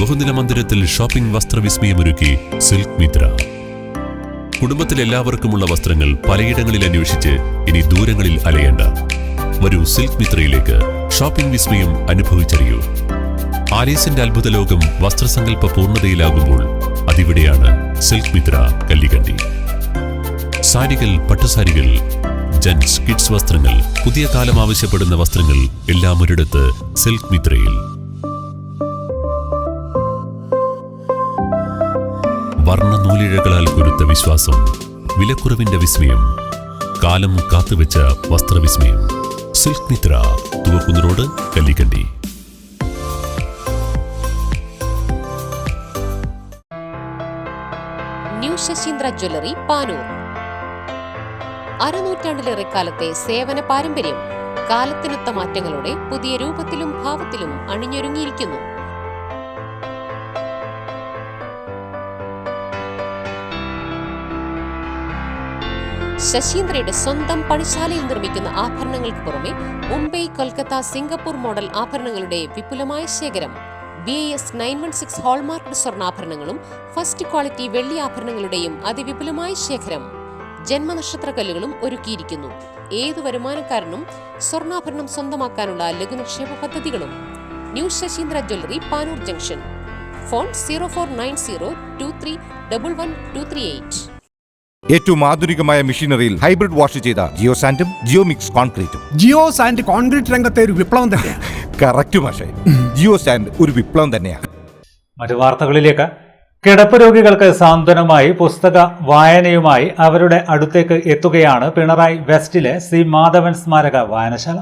Speaker 15: ബഹുനില മന്ദിരത്തിൽ shopping വസ്ത്രവിസ്മയമൊരുക്കി silk Mitra. കുടുംബത്തിലെല്ലാവർക്കുമുള്ള വസ്ത്രങ്ങൾ പലയിടങ്ങളിൽ അന്വേഷിച്ച് ഇനി ദൂരങ്ങളിൽ അലയേണ്ട. വരൂ സിൽക്ക് മിത്രയിലേക്ക്. ഷോപ്പിംഗ് വിസ്മയം അനുഭവിച്ചറിയൂ. ആലീസിന്റെ അത്ഭുത ലോകം വസ്ത്രസങ്കല്പ പൂർണ്ണതയിലാകുമ്പോൾ അതിവിടെയാണ് സിൽക്ക് മിത്ര, കല്ലിക്കണ്ടി. സാരികൾ, പട്ടുസാരികൾ, ജെന്റ്സ്, കിഡ്സ് വസ്ത്രങ്ങൾ, പുതിയ കാലം ആവശ്യപ്പെടുന്ന വസ്ത്രങ്ങൾ എല്ലാം ഒരിടത്ത് സിൽക്ക് മിത്രയിൽ. വർണ്ണനൂലിഴകളാൽ കൊരുത്ത വിശ്വാസം, വിലക്കുറവിന്റെ വിസ്മയം, കാലം കാത്തുവെച്ച വസ്ത്രവിസ്മയം. Silk Mitra, Thuvakkunnu road, Kallikkandi.
Speaker 16: New Sasheendra jewellery, Panoor. അരനൂറ്റാണ്ടിലേറെ കാലത്തെ സേവന പാരമ്പര്യം കാലത്തിനൊത്ത മാറ്റങ്ങളോടെ പുതിയ രൂപത്തിലും ഭാവത്തിലും അണിഞ്ഞൊരുങ്ങിയിരിക്കുന്നു. ശശീന്ദ്രയുടെ സ്വന്തം പണിശാലയിൽ നിർമ്മിക്കുന്ന ആഭരണങ്ങൾക്ക് പുറമെ മുംബൈ, കൊൽക്കത്ത, സിംഗപ്പൂർ മോഡൽ ആഭരണങ്ങളുടെ വിപുലമായ ശേഖരം. BIS 916 ഹോൾമാർക്ക്ഡ് സ്വർണ്ണാഭരണങ്ങളും ഫസ്റ്റ് ക്വാളിറ്റി വെള്ളി ആഭരണങ്ങളുടെയും അതിവിപുലമായ ശേഖരം. ജന്മനക്ഷത്രക്കല്ലുകളും ഒരുക്കിയിരിക്കുന്നു. ഏതു വരുമാനക്കാരനും സ്വർണ്ണാഭരണം സ്വന്തമാക്കാനുള്ള ലഘുനിക്ഷേപ പദ്ധതികളും. New Sasheendra jewellery, Panoor junction. Phone 049023112238.
Speaker 17: ഏറ്റവും ആധുനികമായ മെഷീനറിയിൽ ഹൈബ്രിഡ് വാഷ് ചെയ്ത ജിയോ സാൻഡും ജിയോ മിക്സ് കോൺക്രീറ്റും.
Speaker 18: ജിയോ സാൻഡ് കോൺക്രീറ്റ് രംഗത്തെ ഒരു വിപ്ലവം തന്നെയാണ്.
Speaker 17: കറക്റ്റ് മാഷേ, ജിയോ സാൻഡ് ഒരു വിപ്ലവം തന്നെയാണ്.
Speaker 1: മറ്റു വാർത്തകളിലേക്ക്. കിടപ്പ് രോഗികൾക്ക് സാന്ത്വനമായി പുസ്തക വായനയുമായി അവരുടെ അടുത്തേക്ക് എത്തുകയാണ് പിണറായി വെസ്റ്റിലെ സി മാധവൻ സ്മാരക വായനശാല.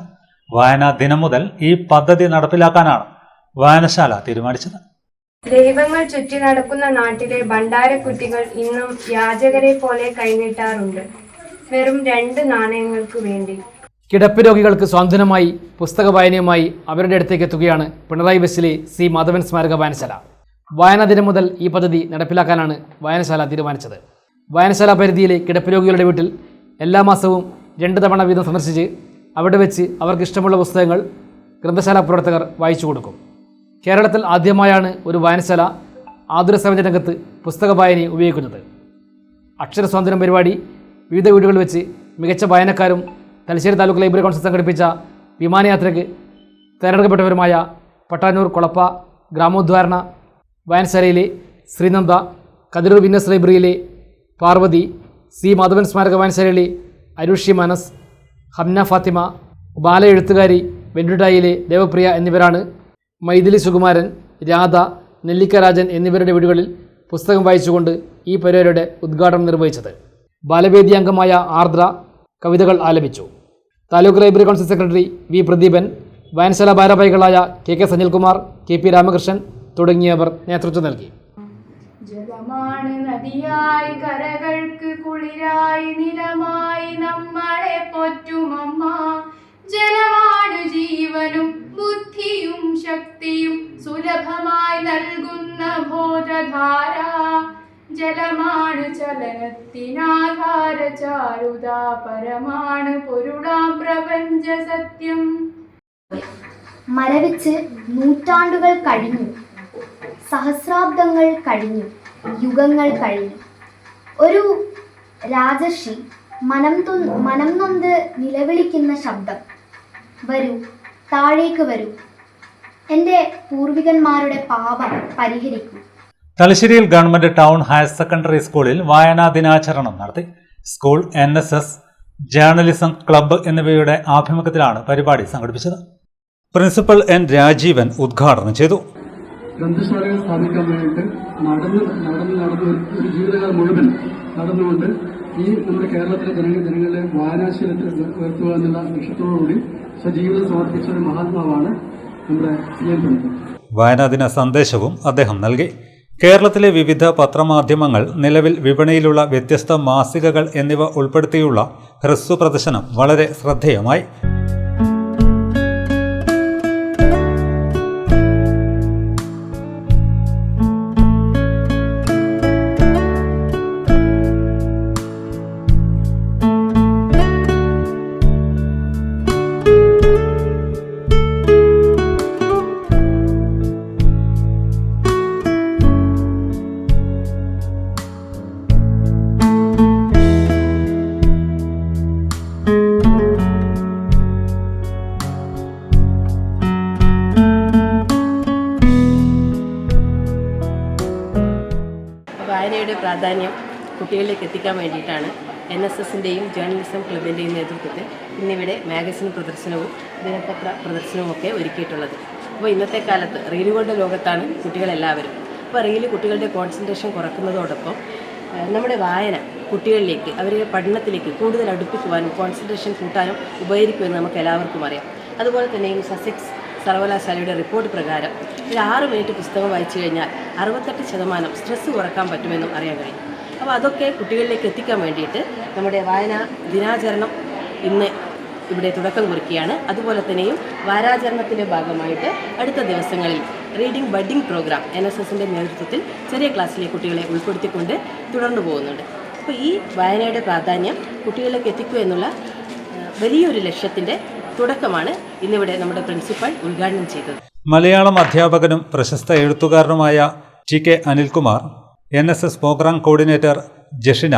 Speaker 1: വായനാ ദിനം മുതൽ ഈ പദ്ധതി നടപ്പിലാക്കാനാണ് വായനശാല തീരുമാനിച്ചത്.
Speaker 19: ദൈവങ്ങൾ ചുറ്റി നടക്കുന്ന നാട്ടിലെ ഭണ്ഡാരക്കുറ്റികൾ ഇന്നും യാചകരെ പോലെ കൈനീട്ടാറുണ്ട്, വെറും 2 നാണയങ്ങൾക്ക് വേണ്ടി.
Speaker 4: കിടപ്പ് രോഗികൾക്ക് സ്വാന്തനമായി പുസ്തക വായനയുമായി അവരുടെ അടുത്തേക്ക് എത്തുകയാണ് പിണറായി വെസ്റ്റിലെ സി മാധവൻ സ്മാരക വായനശാല. വായനാ ദിനം മുതൽ ഈ പദ്ധതി നടപ്പിലാക്കാനാണ് വായനശാല തീരുമാനിച്ചത്. വായനശാല പരിധിയിലെ കിടപ്പ് രോഗികളുടെ വീട്ടിൽ എല്ലാ മാസവും 2 തവണ വീതം സന്ദർശിച്ച് അവിടെ വെച്ച് അവർക്ക് ഇഷ്ടമുള്ള പുസ്തകങ്ങൾ ഗ്രന്ഥശാല പ്രവർത്തകർ വായിച്ചു കൊടുക്കും. കേരളത്തിൽ ആദ്യമായാണ് ഒരു വായനശാല ആതുര സേവന രംഗത്ത് പുസ്തക വായനയെ ഉപയോഗിക്കുന്നത്. അക്ഷരസ്വാതന്ത്ര്യം പരിപാടി വിവിധ വീടുകളിൽ വെച്ച് മികച്ച വായനക്കാരും തലശ്ശേരി താലൂക്ക് ലൈബ്രറി കൗൺസിൽ സംഘടിപ്പിച്ച വിമാനയാത്രയ്ക്ക് തിരഞ്ഞെടുക്കപ്പെട്ടവരുമായ പട്ടാനൂർ കൊളപ്പ ഗ്രാമോദ്ധാരണ വായനശാലയിലെ ശ്രീനന്ദ, കതിരൂർ വിന്നസ് ലൈബ്രറിയിലെ പാർവതി, സി മാധവൻ സ്മാരക വായനശാലയിലെ അരുഷി മനസ്, ഹംന ഫാത്തിമ, ബാല എഴുത്തുകാരി വെണ്ടുട്ടായിലെ ദേവപ്രിയ എന്നിവരാണ് മൈഥിലി സുകുമാരൻ, രാധ, നെല്ലിക്ക രാജൻ എന്നിവരുടെ വീടുകളിൽ പുസ്തകം വായിച്ചുകൊണ്ട് ഈ പരിപാടിയുടെ ഉദ്ഘാടനം നിർവഹിച്ചത്. ബാലവേദി അംഗമായ ആർദ്ര കവിതകൾ ആലപിച്ചു. Taluk library council secretary V Pradeepan, വായനശാല ഭാരവാഹികളായ KK സനിൽകുമാർ, KP രാമകൃഷ്ണൻ തുടങ്ങിയവർ നേതൃത്വം നൽകി.
Speaker 19: ജലമാണ് നദിയായി കരകൾക്ക് കുളിരായി നിലമായി നമ്മളെ പോറ്റുമമ്മ. ജലമാണ് ജീവനും ബുദ്ധിയും ശക്തിയും സുലഭമായി നൽകുന്ന ബോധധാര. ജലമാണ് ചലനത്തിനാധാര ചാരുത, പരമാണ് പൊരുളാം പ്രപഞ്ച സത്യം.
Speaker 20: മരവിച്ച് നൂറ്റാണ്ടുകൾ കഴിഞ്ഞു, സഹസ്രാബ്ദങ്ങൾ കഴിഞ്ഞു, യുഗങ്ങൾ കഴിഞ്ഞു. ഒരു രാജർഷി മനം നൊന്ത് നിലവിളിക്കുന്ന ശബ്ദം, വരൂ, താഴേക്ക് വരൂ, എൻ്റെ പൂർവികന്മാരുടെ പാപം പരിഹരിക്കൂ.
Speaker 1: തലശ്ശേരിയിൽ ഗവൺമെന്റ് ടൗൺ ഹയർ സെക്കൻഡറി സ്കൂളിൽ വായനാ ദിനാചരണം നടത്തി. സ്കൂൾ NSS, ജേർണലിസം ക്ലബ്ബ് എന്നിവയുടെ ആഭിമുഖ്യത്തിലാണ് പരിപാടി സംഘടിപ്പിച്ചത്. പ്രിൻസിപ്പൽ N രാജീവൻ ഉദ്ഘാടനം ചെയ്തു.
Speaker 21: ഗ്രന്ഥശാലകൾ സ്ഥാപിക്കാൻ വേണ്ടിയിട്ട് നടന്ന് ഒരു ജീവിതകാലം മുഴുവൻ നടന്നുകൊണ്ട് ഈ നമ്മുടെ കേരളത്തിലെ ജനങ്ങളെ വായനാശീലത്തിൽ ഉയർത്തുക എന്നുള്ള ലക്ഷ്യത്തോടുകൂടി സ്വജീവിതം സമർപ്പിച്ച ഒരു മഹാത്മാവാണ് നമ്മുടെ CM പ്രിൻസിപ്പൽ.
Speaker 1: വായനാദിന സന്ദേശവും അദ്ദേഹം നൽകി. കേരളത്തിലെ വിവിധ പത്രമാധ്യമങ്ങൾ, നിലവിൽ വിപണിയിലുള്ള വ്യത്യസ്ത മാസികകൾ എന്നിവ ഉൾപ്പെടുത്തിയുള്ള ഹ്രസ്വ പ്രദർശനം വളരെ ശ്രദ്ധേയമായി.
Speaker 22: വായനയുടെ പ്രാധാന്യം കുട്ടികളിലേക്ക് എത്തിക്കാൻ വേണ്ടിയിട്ടാണ് NSSൻ്റെയും ജേർണലിസം ക്ലബിൻ്റെയും നേതൃത്വത്തിൽ ഇന്നിവിടെ മാഗസിൻ പ്രദർശനവും ദിനപത്ര പ്രദർശനവും ഒക്കെ ഒരുക്കിയിട്ടുള്ളത്. അപ്പോൾ ഇന്നത്തെ കാലത്ത് റീലുകളുടെ ലോകത്താണ് കുട്ടികളെല്ലാവരും. അപ്പോൾ അപ്പോൾ റീൽ കുട്ടികളുടെ കോൺസെൻട്രേഷൻ കുറക്കുന്നതോടൊപ്പം നമ്മുടെ വായന കുട്ടികളിലേക്ക് അവരുടെ പഠനത്തിലേക്ക് കൂടുതൽ അടുപ്പിക്കുവാനും കോൺസെൻട്രേഷൻ കൂട്ടാനും ഉപകരിക്കുമെന്ന് നമുക്ക് എല്ലാവർക്കും അറിയാം. അതുപോലെ തന്നെ ഈ സസെക്സ് സർവകലാശാലയുടെ റിപ്പോർട്ട് പ്രകാരം ഒരു 6 മിനിറ്റ് പുസ്തകം വായിച്ചു കഴിഞ്ഞാൽ 68% സ്ട്രെസ്സ് കുറക്കാൻ പറ്റുമെന്നും അറിയാൻ കഴിയും. അപ്പോൾ അതൊക്കെ കുട്ടികളിലേക്ക് എത്തിക്കാൻ വേണ്ടിയിട്ട് നമ്മുടെ വായനാ ദിനാചരണം ഇന്ന് ഇവിടെ തുടക്കം കുറിക്കുകയാണ്. അതുപോലെ തന്നെയും വാരാചരണത്തിൻ്റെ ഭാഗമായിട്ട് അടുത്ത ദിവസങ്ങളിൽ റീഡിംഗ് ബഡ്ഡിംഗ് പ്രോഗ്രാം NSSൻ്റെ നേതൃത്വത്തിൽ ചെറിയ ക്ലാസ്സിലെ കുട്ടികളെ ഉൾപ്പെടുത്തിക്കൊണ്ട് തുടർന്നു പോകുന്നുണ്ട്. അപ്പോൾ ഈ വായനയുടെ പ്രാധാന്യം കുട്ടികളിലേക്ക് എത്തിക്കുക എന്നുള്ള വലിയൊരു ലക്ഷ്യത്തിൻ്റെ തുടക്കമാണ് ഇന്നിവിടെ നമ്മുടെ പ്രിൻസിപ്പൽ ഉദ്ഘാടനം ചെയ്തത്.
Speaker 1: മലയാളം അധ്യാപകനും പ്രശസ്ത എഴുത്തുകാരനുമായ TK Anilkumar, NSS program coordinator Jashina,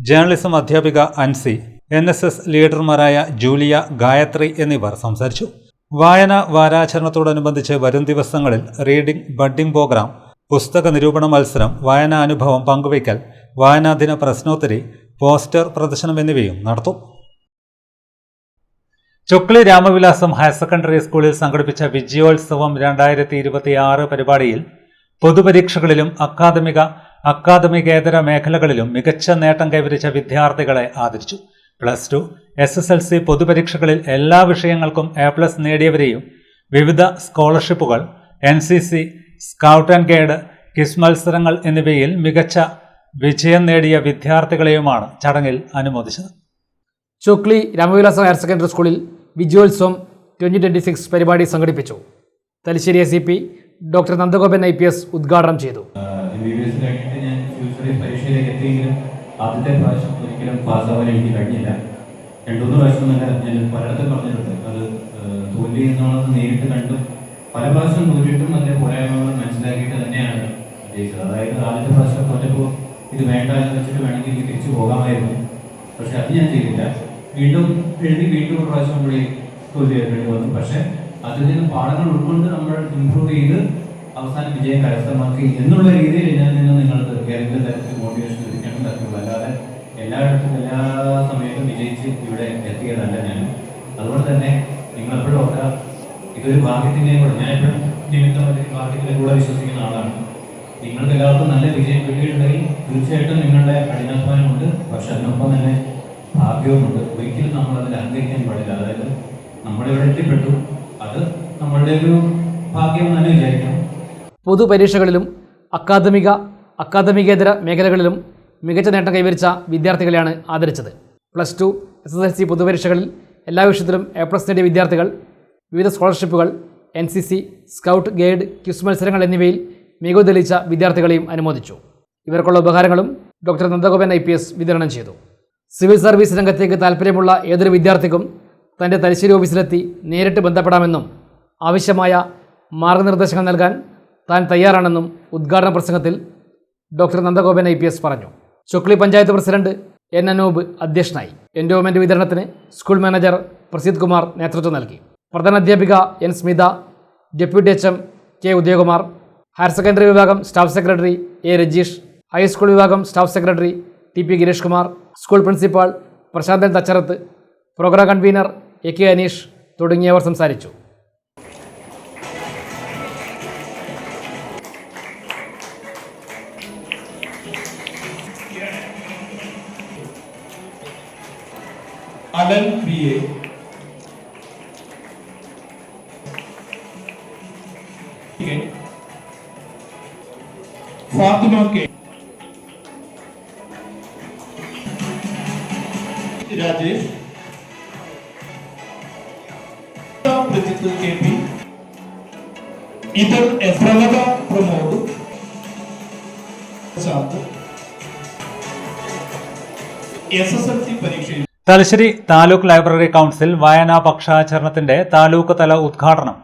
Speaker 1: journalism അധ്യാപിക അൻസി, NSS ലീഡർമാരായ ജൂലിയ, ഗായത്രി എന്നിവർ സംസാരിച്ചു. വായന വാരാചരണത്തോടനുബന്ധിച്ച് വരും ദിവസങ്ങളിൽ റീഡിംഗ് ബഡ്ഡിംഗ് പ്രോഗ്രാം, പുസ്തക നിരൂപണ മത്സരം, വായനാ അനുഭവം പങ്കുവയ്ക്കൽ, വായനാദിന പ്രശ്നോത്തരി, പോസ്റ്റർ പ്രദർശനം എന്നിവയും നടത്തും. ചൊക്ലി രാമവിലാസം ഹയർ സെക്കൻഡറി സ്കൂളിൽ സംഘടിപ്പിച്ച വിജയോത്സവം 2026 പരിപാടിയിൽ പൊതുപരീക്ഷകളിലും അക്കാദമികേതര മേഖലകളിലും മികച്ച നേട്ടം കൈവരിച്ച വിദ്യാർത്ഥികളെ ആദരിച്ചു. +2, SSLC പൊതുപരീക്ഷകളിൽ എല്ലാ വിഷയങ്ങൾക്കും A+ നേടിയവരെയും വിവിധ സ്കോളർഷിപ്പുകൾ, NCC, scout and guide, quiz മത്സരങ്ങൾ എന്നിവയിൽ മികച്ച വിജയം നേടിയ വിദ്യാർത്ഥികളെയുമാണ് ചടങ്ങിൽ അനുമോദിച്ചത്.
Speaker 4: ചൊക്ലി രാമവിലാസം ഹയർ സെക്കൻഡറി സ്കൂളിൽ വിജയോത്സവം 2026 പരിപാടി സംഘടിപ്പിച്ചു. Thalassery SCP doctor Nandagopan IPS ഉദ്ഘാടനം ചെയ്തു.
Speaker 2: ആദ്യത്തെ പ്രാവശ്യം ഒരിക്കലും പാസ്സാവാൻ എനിക്ക് കഴിഞ്ഞില്ല. 2-3 പ്രാവശ്യം തന്നെ ഞാൻ പലയിടത്തും പറഞ്ഞിട്ടുണ്ട്. അത് തോൽവി എന്നുള്ളത് നേരിട്ട് കണ്ടും പല പ്രാവശ്യം തോറ്റിട്ടും അതിൻ്റെ പോരായ്മകൾ മനസ്സിലാക്കിയിട്ട് തന്നെയാണ് ജയിച്ചത്. അതായത് ആദ്യത്തെ പ്രാവശ്യം തോറ്റപ്പോൾ ഇത് വേണ്ട എന്ന് വെച്ചിട്ട് വേണമെങ്കിൽ എനിക്ക് തിരിച്ചു പോകാമായിരുന്നു. പക്ഷെ അത് ഞാൻ ചെയ്തില്ല. വീണ്ടും വീണ്ടും ഒരു പ്രാവശ്യം കൂടി തോൽവി ഏൽക്കേണ്ടി വന്നു. പക്ഷെ അതിൽ നിന്ന് പാഠങ്ങൾ ഉൾക്കൊണ്ട് നമ്മൾ ഇമ്പ്രൂവ് ചെയ്ത് അവസാനം വിജയം കരസ്ഥമാക്കി എന്നുള്ള രീതിയിൽ ഞാൻ നിന്ന് നിങ്ങൾക്ക് ഏതെങ്കിലും തരത്തിൽ മോട്ടിവേഷൻ ലഭിക്കണം തരത്തിലുള്ള, അല്ലാതെ എല്ലായിടത്തും എല്ലാ സമയത്തും വിജയിച്ച് ഇവിടെ എത്തിയതല്ല ഞാൻ. അതുകൊണ്ട് തന്നെ നിങ്ങളെപ്പോഴും ഓർക്കുക, ഇതൊരു ഭാഗ്യത്തിൻ്റെയും കൂടെ, ഞാൻ എപ്പോഴും നിമിത്തം ഭാഗ്യത്തിൻ്റെ കൂടെ വിശ്വസിക്കുന്ന ആളാണ്. നിങ്ങൾക്ക് എല്ലാവർക്കും നല്ല വിജയം കിട്ടിയിട്ടുണ്ടെങ്കിൽ തീർച്ചയായിട്ടും നിങ്ങളുടെ കഠിനാധ്വാനമുണ്ട്. പക്ഷെ അതിനൊപ്പം തന്നെ ഭാഗ്യവുമുണ്ട്. ഒരിക്കലും നമ്മളതിൽ അഹങ്കരിക്കാൻ പാടില്ല. അതായത് നമ്മളിവിടെ എത്തിപ്പെട്ടു, അത് നമ്മളുടെ ഒരു ഭാഗ്യം തന്നെ വിചാരിക്കണം.
Speaker 4: പൊതുപരീക്ഷകളിലും അക്കാദമികേതര മേഖലകളിലും മികച്ച നേട്ടം കൈവരിച്ച വിദ്യാർത്ഥികളെയാണ് ആദരിച്ചത്. +2, SSLC പൊതുപരീക്ഷകളിൽ എല്ലാ വിഷയത്തിലും A+ നേടിയ വിദ്യാർത്ഥികൾ, വിവിധ സ്കോളർഷിപ്പുകൾ, NCC, സ്കൗട്ട്, ഗൈഡ്, ക്വിസ് മത്സരങ്ങൾ എന്നിവയിൽ മികവ് തെളിയിച്ച വിദ്യാർത്ഥികളെയും അനുമോദിച്ചു. ഇവർക്കുള്ള ഉപഹാരങ്ങളും ഡോക്ടർ നന്ദഗോപൻ IPS വിതരണം ചെയ്തു. സിവിൽ സർവീസ് രംഗത്തേക്ക് താൽപ്പര്യമുള്ള ഏതൊരു വിദ്യാർത്ഥിക്കും തൻ്റെ തലശ്ശേരി ഓഫീസിലെത്തി നേരിട്ട് ബന്ധപ്പെടാമെന്നും ആവശ്യമായ മാർഗനിർദ്ദേശങ്ങൾ നൽകാൻ താൻ തയ്യാറാണെന്നും ഉദ്ഘാടന പ്രസംഗത്തിൽ ഡോക്ടർ നന്ദഗോപൻ IPS പറഞ്ഞു. Chokli panchayat president N. അനൂപ് അധ്യക്ഷനായി. എൻഡോമെന്റ് വിതരണത്തിന് സ്കൂൾ മാനേജർ പ്രസീദ് കുമാർ നേതൃത്വം നൽകി. പ്രധാനാധ്യാപിക N. Smitha, deputy HM K. Udayakumar, higher secondary വിഭാഗം staff secretary A. Rajeesh, high school വിഭാഗം staff secretary TP Gireesh Kumar, school principal Prashanthan Thacharath, program convener AK Aneesh തുടങ്ങിയവർ സംസാരിച്ചു.
Speaker 9: Alan PA, Fathima K, Rajesh, Prajith KP, ഇതർ പ്രവത പ്രമോദ്, SSLC പരീക്ഷയിൽ
Speaker 1: തലശ്ശേരി താലൂക്ക് ലൈബ്രറി കൗൺസിൽ വായനാ പക്ഷാചരണത്തിന്റെ താലൂക്ക് തല ഉദ്ഘാടനം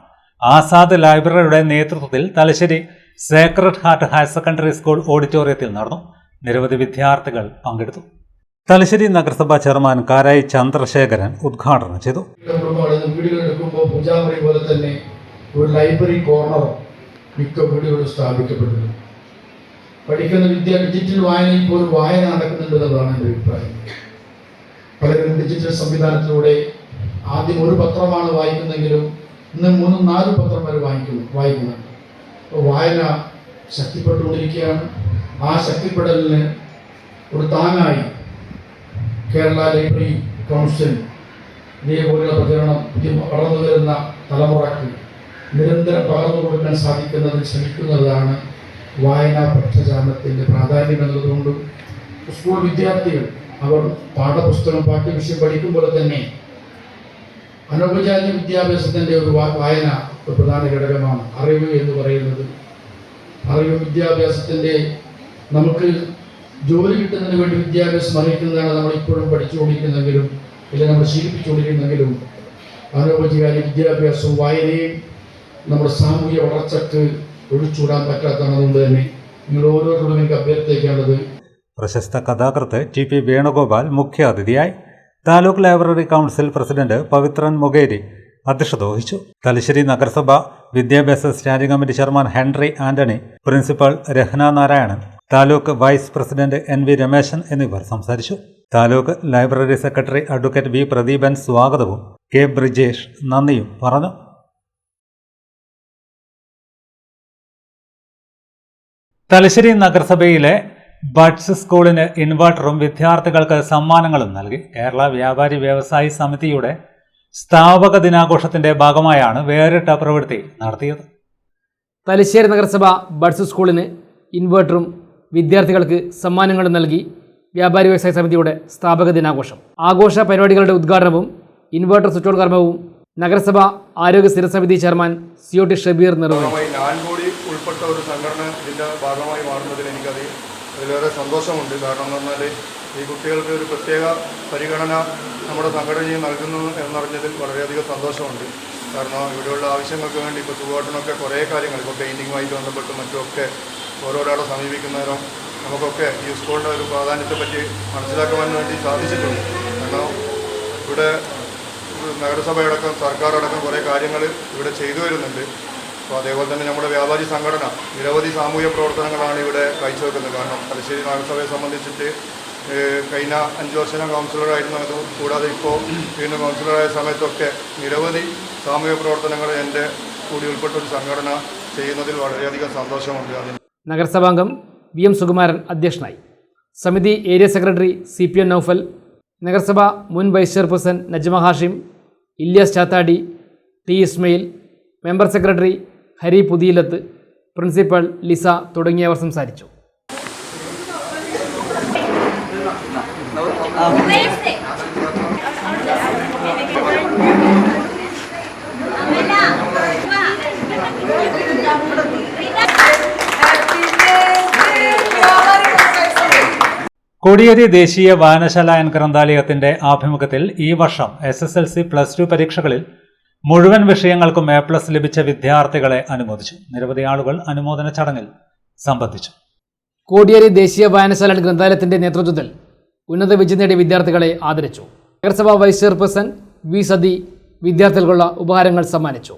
Speaker 1: ആസാദ് ലൈബ്രറിയുടെ നേതൃത്വത്തിൽ Thalassery Sacred heart higher secondary school ഓഡിറ്റോറിയത്തിൽ നടന്നു. നിരവധി വിദ്യാർത്ഥികൾ പങ്കെടുത്തു. തലശ്ശേരി നഗരസഭാ ചെയർമാൻ കാരായി ചന്ദ്രശേഖരൻ ഉദ്ഘാടനം ചെയ്തു.
Speaker 7: വീടുകളെടുക്കുമ്പോൾ പൂജാമുറി പോലെ തന്നെ ഒരു ലൈബ്രറി കോർണർ മിക്ക വീടുകളും സ്ഥാപിക്കപ്പെടുന്നു. പഠിക്കുന്ന ഡിജിറ്റൽ വായനയിൽ പോലും വായന നടക്കുന്നുണ്ടെന്നുള്ളതാണ് എൻ്റെ അഭിപ്രായം. പലരും ഡിജിറ്റൽ സംവിധാനത്തിലൂടെ ആദ്യം ഒരു പത്രമാണ് വായിക്കുന്നെങ്കിലും ഇന്ന് 3-4 പത്രം വരെ വായിക്കുന്നുണ്ട്. വായന ശക്തിപ്പെട്ടുകൊണ്ടിരിക്കുകയാണ്. ആ ശക്തിപ്പെടലിന് ഒരു താങ്ങായി കേരള ലൈബ്രറി കൗൺസിൽ ഇതേപോലുള്ള പ്രചരണം വളർന്നു വരുന്ന തലമുറയ്ക്ക് നിരന്തരം പകർന്നു കൊടുക്കാൻ സാധിക്കുന്നതിൽ ശ്രമിക്കുന്നതാണ് വായനാ പക്ഷചാരണത്തിൻ്റെ പ്രാധാന്യം എന്നതുകൊണ്ട് സ്കൂൾ വിദ്യാർത്ഥികൾ അവർ പാഠപുസ്തകം പാഠ്യവിഷയം പഠിക്കുമ്പോൾ തന്നെ അനൗപചാരിക വിദ്യാഭ്യാസത്തിൻ്റെ ഒരു വായന ഒരു പ്രധാന ഘടകമാണ്. അറിവ് എന്ന് പറയുന്നത് അറിവ് വിദ്യാഭ്യാസത്തിൻ്റെ നമുക്ക് ജോലി കിട്ടുന്നതിന് വേണ്ടി വിദ്യാഭ്യാസം അറിയിക്കുന്നതാണ് നമ്മളിപ്പോഴും പഠിച്ചുകൊണ്ടിരിക്കുന്നെങ്കിലും അല്ലെങ്കിൽ നമ്മൾ ശീലിപ്പിച്ചുകൊണ്ടിരിക്കുന്നെങ്കിലും അനൗപചാരിക വിദ്യാഭ്യാസവും വായനയും നമ്മുടെ സാമൂഹ്യ വളർച്ചയ്ക്ക് ഒഴിച്ചുകൂടാൻ പറ്റാത്തതുകൊണ്ട് തന്നെ നിങ്ങൾ ഓരോരുത്തരും എനിക്ക് അഭ്യർത്ഥിക്കേണ്ടത്.
Speaker 1: പ്രശസ്ത കഥാകൃത്ത് TP വേണുഗോപാൽ മുഖ്യാതിഥിയായി. Taluk library council president Pavithran Mokeri അധ്യക്ഷത വഹിച്ചു. തലശ്ശേരി നഗരസഭ വിദ്യാഭ്യാസ standing committee chairman Henry Antony, principal Rahna Narayanan, taluk vice president NV Rameshan എന്നിവർ സംസാരിച്ചു. Taluk library secretary advocate V Pradeepan സ്വാഗതവും K ബ്രിജേഷ് നന്ദിയും പറഞ്ഞു. തലശ്ശേരി നഗരസഭയിലെ ബഡ്സ് സ്കൂളിന് ഇൻവെർട്ടറും വിദ്യാർത്ഥികൾക്ക് സമ്മാനങ്ങളും നൽകി. കേരള വ്യാപാരി വ്യവസായി സമിതിയുടെ സ്ഥാപക ദിനാഘോഷത്തിന്റെ ഭാഗമായാണ് വേറിട്ട പ്രവൃത്തി നടത്തിയത്.
Speaker 4: തലശ്ശേരി നഗരസഭ ബഡ്സ് സ്കൂളിന് ഇൻവെർട്ടറും വിദ്യാർത്ഥികൾക്ക് സമ്മാനങ്ങളും നൽകി വ്യാപാരി വ്യവസായ സമിതിയുടെ സ്ഥാപക ദിനാഘോഷം. ആഘോഷ പരിപാടികളുടെ ഉദ്ഘാടനവും ഇൻവെർട്ടർ സ്വിച്ച് ഓൺ കർമ്മവും നഗരസഭ ആരോഗ്യ സ്ഥിരസമിതി ചെയർമാൻ COT ഷബീർ നിർവഹിച്ചു.
Speaker 3: ഞാൻ കൂടി ഉൾപ്പെട്ട ഒരു സംഘടന ഇതിൻ്റെ ഭാഗമായി മാറുന്നതിൽ അതിലേറെ സന്തോഷമുണ്ട്. കാരണം എന്ന് പറഞ്ഞാൽ ഈ കുട്ടികൾക്ക് ഒരു പ്രത്യേക പരിഗണന നമ്മുടെ സംഘടനയും നൽകുന്നു എന്നറിഞ്ഞതിൽ വളരെയധികം സന്തോഷമുണ്ട്. കാരണം ഇവിടെയുള്ള ആവശ്യങ്ങൾക്ക് വേണ്ടി ഇപ്പോൾ ചുവട്ടിനൊക്കെ കുറേ കാര്യങ്ങൾ ഇപ്പോൾ പെയിൻറ്റിങ്ങുമായിട്ട് ബന്ധപ്പെട്ട് മറ്റുമൊക്കെ ഓരോരാളെ സമീപിക്കുന്നവരും നമുക്കൊക്കെ ഈ സ്കൂളിൻ്റെ ഒരു പ്രാധാന്യത്തെപ്പറ്റി മനസ്സിലാക്കുവാൻ വേണ്ടി സാധിച്ചിട്ടുണ്ട്. കാരണം ഇവിടെ നഗരസഭയടക്കം സർക്കാരടക്കം കുറേ കാര്യങ്ങൾ ഇവിടെ ചെയ്തു വരുന്നുണ്ട്. അപ്പോൾ അതേപോലെ തന്നെ നമ്മുടെ വ്യാപാരി സംഘടന നിരവധി സാമൂഹ്യ പ്രവർത്തനങ്ങളാണ് ഇവിടെ കാഴ്ചവെക്കുന്നത്. കാരണം തലശ്ശേരി നഗരസഭയെ സംബന്ധിച്ചിട്ട് കഴിഞ്ഞ 5 വർഷം കൗൺസിലറായിരുന്നു. അത് കൂടാതെ ഇപ്പോൾ വീണ്ടും കൗൺസിലറായ സമയത്തൊക്കെ നിരവധി സാമൂഹ്യ പ്രവർത്തനങ്ങൾ എൻ്റെ കൂടി ഉൾപ്പെട്ട ഒരു സംഘടന ചെയ്യുന്നതിൽ വളരെയധികം സന്തോഷമുണ്ട്. അതിന്
Speaker 4: നഗരസഭാംഗം VM സുകുമാരൻ അധ്യക്ഷനായി. സമിതി ഏരിയ സെക്രട്ടറി CPN നൗഫൽ, നഗരസഭ മുൻ vice chairperson Najma Hashim, Ilyas Chathadi, T Ismail, member secretary Hari Puthiyilath, principal Lisa തുടങ്ങിയവർ സംസാരിച്ചു.
Speaker 1: കോടിയേരി ദേശീയ വായനശാല ഗ്രന്ഥാലയത്തിന്റെ ആഭിമുഖ്യത്തിൽ ഈ വർഷം SSLC +2 പരീക്ഷകളിൽ മുഴുവൻ വിഷയങ്ങൾക്കും A+ ലഭിച്ച വിദ്യാർത്ഥികളെ അനുമോദിച്ചു. നിരവധി ആളുകൾ അനുമോദന ചടങ്ങിൽ സംബന്ധിച്ചു.
Speaker 4: കോടിയേരി ദേശീയ വായനശാല ഗ്രന്ഥാലയത്തിന്റെ നേതൃത്വത്തിൽ ഉന്നത വിജയം നേടിയ വിദ്യാർത്ഥികളെ ആദരിച്ചു. നഗരസഭാ വൈസ് ചെയർപേഴ്സൺ V സതി വിദ്യാർത്ഥികൾക്കുള്ള ഉപഹാരങ്ങൾ സമ്മാനിച്ചു.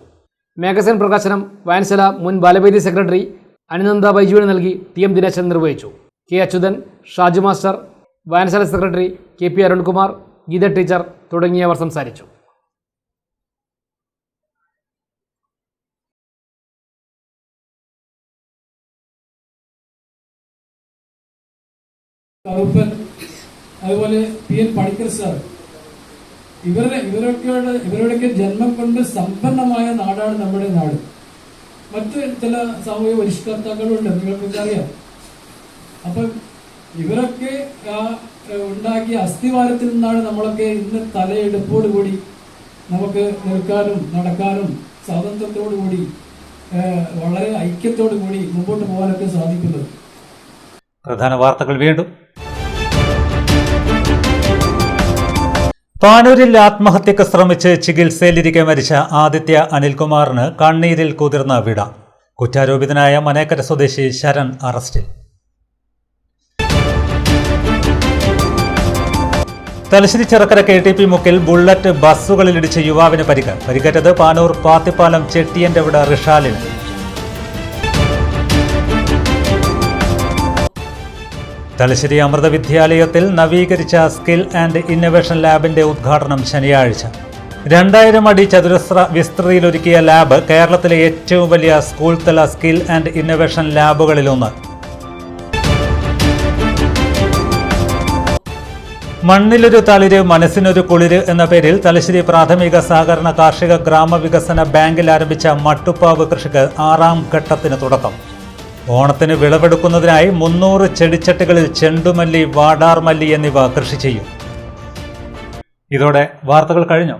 Speaker 4: മാഗസിൻ പ്രകാശനം വായനശാല മുൻ ബാലവേദി സെക്രട്ടറി അനുനന്ദ ബൈജുവിന് നൽകി TM ദിനേശൻ നിർവഹിച്ചു. K അച്യുതൻ, ഷാജു മാസ്റ്റർ, വായനശാല secretary KP Arunkumar, Geetha teacher തുടങ്ങിയവർ സംസാരിച്ചു.
Speaker 6: അതുപോലെ PN പണിക്കർ സാർ, ഇവരുടെയൊക്കെ ജന്മം കൊണ്ട് സമ്പന്നമായ നാടാണ് നമ്മുടെ നാട്. മറ്റ് ചില സാമൂഹിക പരിഷ്കർത്താക്കളുണ്ട്, നിങ്ങൾക്കൊക്കെ അറിയാം. അപ്പം ഇവരൊക്കെ ഉണ്ടാക്കിയ അസ്ഥിവാരത്തിൽ നിന്നാണ് നമ്മളൊക്കെ ഇന്ന് തലയെടുപ്പോടുകൂടി നമുക്ക് നിൽക്കാനും നടക്കാനും സ്വാതന്ത്ര്യത്തോടുകൂടി വളരെ ഐക്യത്തോടു കൂടി മുമ്പോട്ട് പോകാനൊക്കെ സാധിക്കുന്നത്.
Speaker 1: പ്രധാന വാർത്തകൾ വീണ്ടും. പാനൂരിൽ ആത്മഹത്യക്ക് ശ്രമിച്ച് ചികിത്സയിലിരിക്കെ മരിച്ച ആദിത്യ അനിൽകുമാറിന് കണ്ണീരിൽ കുതിർന്ന വിട. കുറ്റാരോപിതനായ മനേക്കര സ്വദേശി ശരൺ അറസ്റ്റിൽ. തലശ്ശേരി ചിറക്കര KTP മുക്കിൽ ബുള്ളറ്റ് ബസ്സുകളിലിടിച്ച് യുവാവിന് പരിക്കേറ്റത് പാനൂർ പാത്തിപ്പാലം ചെട്ടിയന്റെ വിട റിഷാലിന്. തലശ്ശേരി അമൃത വിദ്യാലയത്തിൽ നവീകരിച്ച സ്കിൽ ആൻഡ് ഇന്നൊവേഷൻ ലാബിന്റെ ഉദ്ഘാടനം ശനിയാഴ്ച. 2000 അടി ചതുരശ്ര വിസ്തൃതിയിലൊരുക്കിയ ലാബ് കേരളത്തിലെ ഏറ്റവും വലിയ സ്കൂൾ തല സ്കിൽ ആൻഡ് ഇന്നൊവേഷൻ ലാബുകളിലൊന്ന്. മണ്ണിലൊരു തളിര് മനസ്സിനൊരു കുളിര് എന്ന പേരിൽ തലശ്ശേരി പ്രാഥമിക സഹകരണ കാർഷിക ഗ്രാമവികസന ബാങ്കിൽ ആരംഭിച്ച മട്ടുപ്പാവ് കൃഷിക്ക് 6ാം ഘട്ടത്തിന് തുടക്കം. ഓണത്തിന് വിളവെടുക്കുന്നതിനായി 300 ചെടിച്ചട്ടികളിൽ ചെണ്ടുമല്ലി, വാടാർമല്ലി എന്നിവ കൃഷി ചെയ്യും. ഇതോടെ വാർത്തകൾ കഴിഞ്ഞു.